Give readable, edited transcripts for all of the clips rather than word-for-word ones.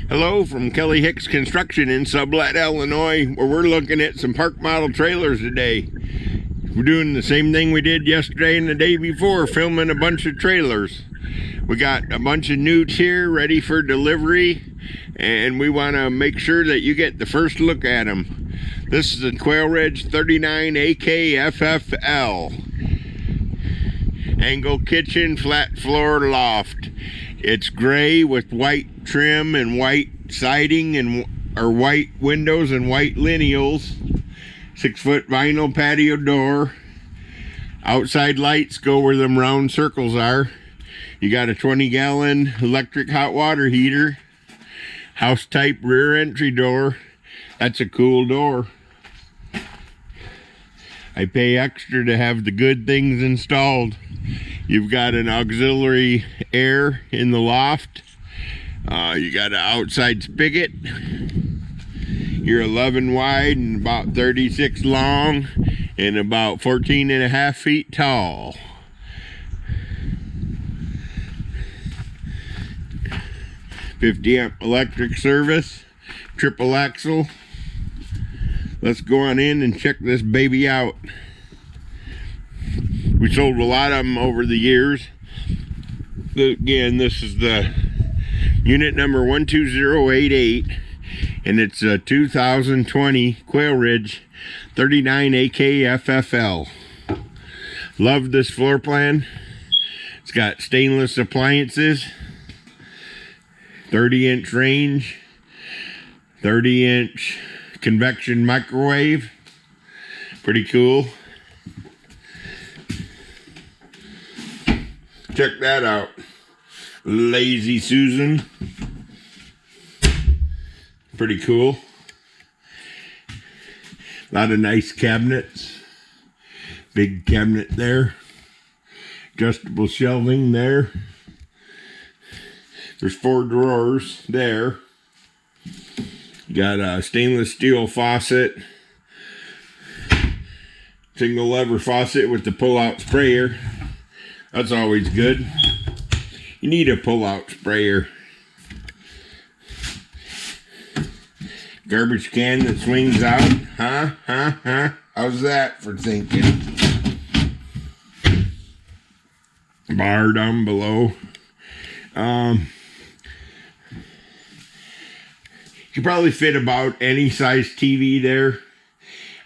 Hello from Kelly Hicks Construction in Sublette, Illinois, where we're looking at some park model trailers today. We're doing the same thing we did yesterday and the day before, filming a bunch of trailers. We got a bunch of newts here ready for delivery, and we want to make sure that you get the first look at them. This is a Quailridge 39AKFFL. Angle kitchen, flat floor loft. It's gray with white trim and white siding and white windows and white lineals. 6-foot vinyl patio door. Outside lights go where them round circles are. You got a 20-gallon electric hot water heater. House type rear entry door. That's a cool door. I pay extra to have the good things installed. You've got an auxiliary air in the loft. You got an outside spigot. You're 11 wide and about 36 long and about 14.5 feet tall. $50-amp electric service, triple axle. Let's go on in and check this baby out. We sold a lot of them over the years. Again, this is the unit number 12088, and it's a 2020 Quailridge 39AKFFL. Love this floor plan. It's got stainless appliances, 30-inch range, 30-inch convection microwave. Pretty cool. Check that out. Lazy Susan. Pretty cool. A lot of nice cabinets. Big cabinet there. Adjustable shelving there. There's 4 drawers there. You got a stainless steel faucet. Single lever faucet with the pull-out sprayer. That's always good. You need a pull-out sprayer. Garbage can that swings out. How's that for thinking? Bar down below. You could probably fit about any size TV there.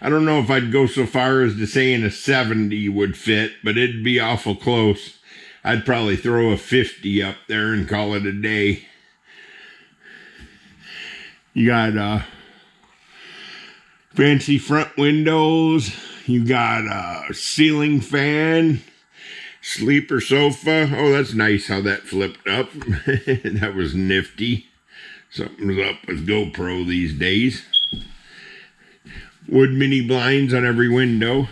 I don't know if I'd go so far as to saying a 70 would fit, but it'd be awful close. I'd probably throw a 50 up there and call it a day. You got fancy front windows. You got a ceiling fan, sleeper sofa. Oh, that's nice how that flipped up. That was nifty. Something's up with GoPro these days. Wood mini blinds on every window.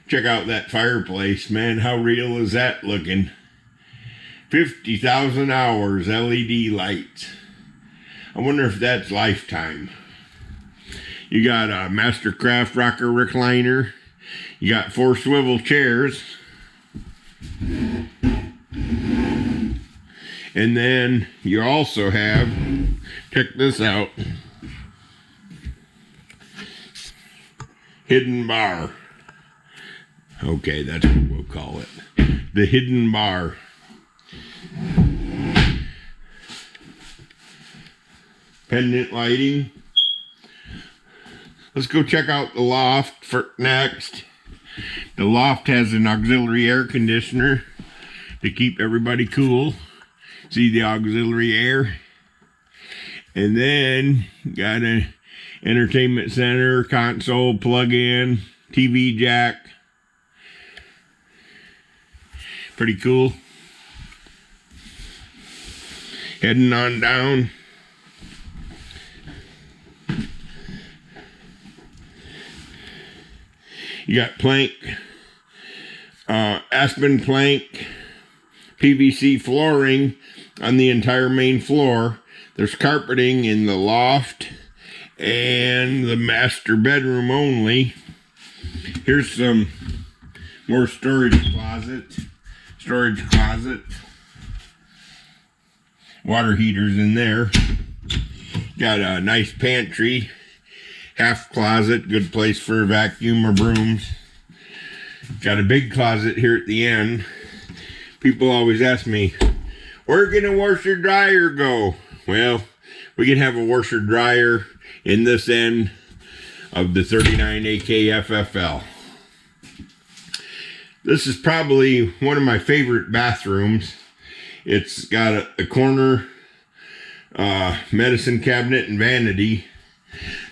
Check out that fireplace, man. How real is that looking? 50,000 hours LED lights. I wonder if that's lifetime. You got a Mastercraft rocker recliner. You got 4 swivel chairs. And then you also have, check this out, hidden bar. Okay, that's what we'll call it. The hidden bar. Pendant lighting. Let's go check out the loft for next. The loft has an auxiliary air conditioner to keep everybody cool. See the auxiliary air? And then got an entertainment center, console, plug-in, TV jack. Pretty cool. Heading on down. You got plank, aspen plank, PVC flooring on the entire main floor. There's carpeting in the loft and the master bedroom only. Here's some more storage closet. water heaters in there. Got a nice pantry, half closet, good place for a vacuum or brooms. Got a big closet here at the end. People always ask me, where can a washer dryer go? Well, we can have a washer dryer in this end of the 39AKFFL. This is probably one of my favorite bathrooms. It's got a corner medicine cabinet and vanity.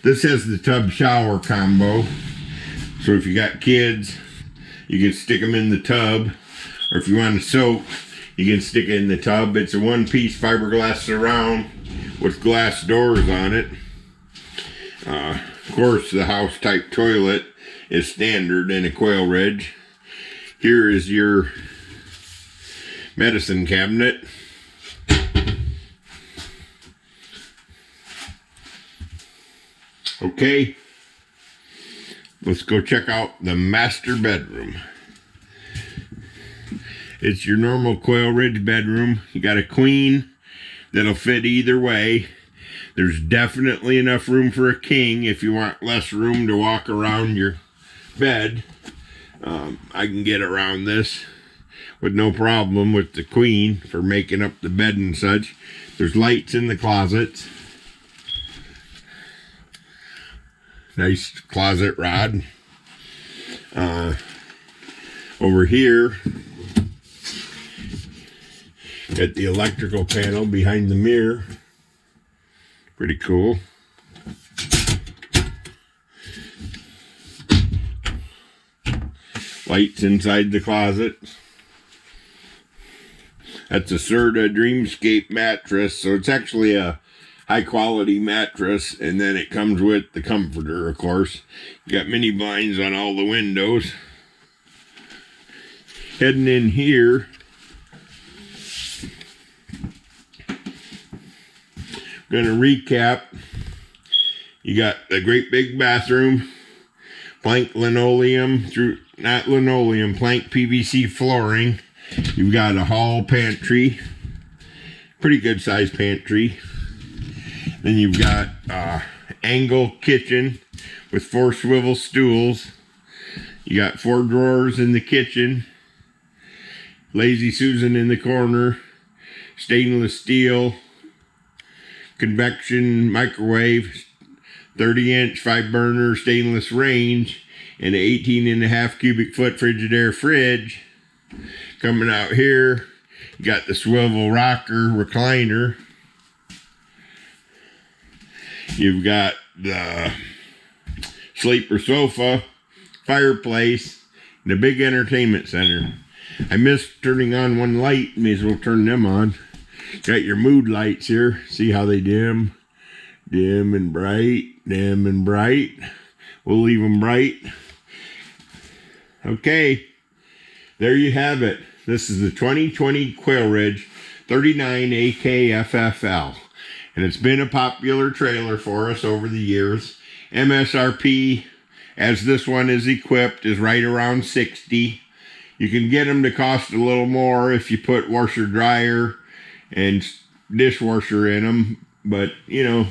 This has the tub shower combo, so if you got kids, you can stick them in the tub, or if you want to soak, you can stick it in the tub. It's a one-piece fiberglass surround with glass doors on it. Of course, the house type toilet is standard in a Quailridge. Here is your medicine cabinet. Okay, let's go check out the master bedroom. It's your normal Quailridge bedroom. You got a queen that'll fit either way. There's definitely enough room for a king if you want less room to walk around your bed. I can get around this with no problem with the queen for making up the bed and such. There's lights in the closets. Nice closet rod. Over here, got the electrical panel behind the mirror. Pretty cool. Lights inside the closet. That's a Serta Dreamscape mattress, so it's actually a high quality mattress, and then it comes with the comforter, of course. You got mini blinds on all the windows. Heading in here, gonna recap. You got a great big bathroom, plank linoleum not linoleum, plank PVC flooring. You've got a hall pantry, pretty good sized pantry. Then you've got angle kitchen with 4 swivel stools. You got 4 drawers in the kitchen. Lazy Susan in the corner. Stainless steel. Convection microwave. 30-inch 5-burner stainless range. And an 18.5 cubic foot Frigidaire fridge. Coming out here, you got the swivel rocker recliner. You've got the sleeper sofa, fireplace, and a big entertainment center. I missed turning on one light. May as well turn them on. Got your mood lights here. See how they dim? Dim and bright, dim and bright. We'll leave them bright. Okay, there you have it. This is the 2020 Quailridge 39AKFFL. And it's been a popular trailer for us over the years. MSRP, as this one is equipped, is right around $60. You can get them to cost a little more if you put washer, dryer, and dishwasher in them. But, you know,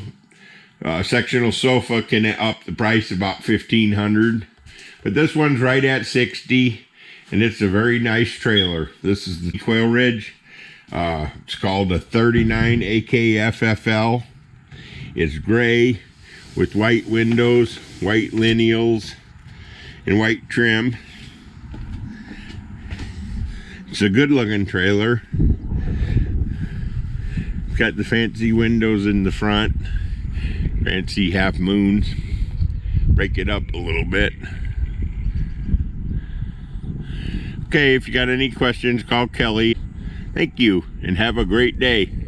sectional sofa can up the price about $1,500. But this one's right at $60, and it's a very nice trailer. This is the Quailridge. It's called a 39AKFFL. It's gray with white windows, white lineals, and white trim. It's a good looking trailer. It's got the fancy windows in the front, fancy half moons. Break it up a little bit. Okay, if you got any questions, call Kelly. Thank you, and have a great day.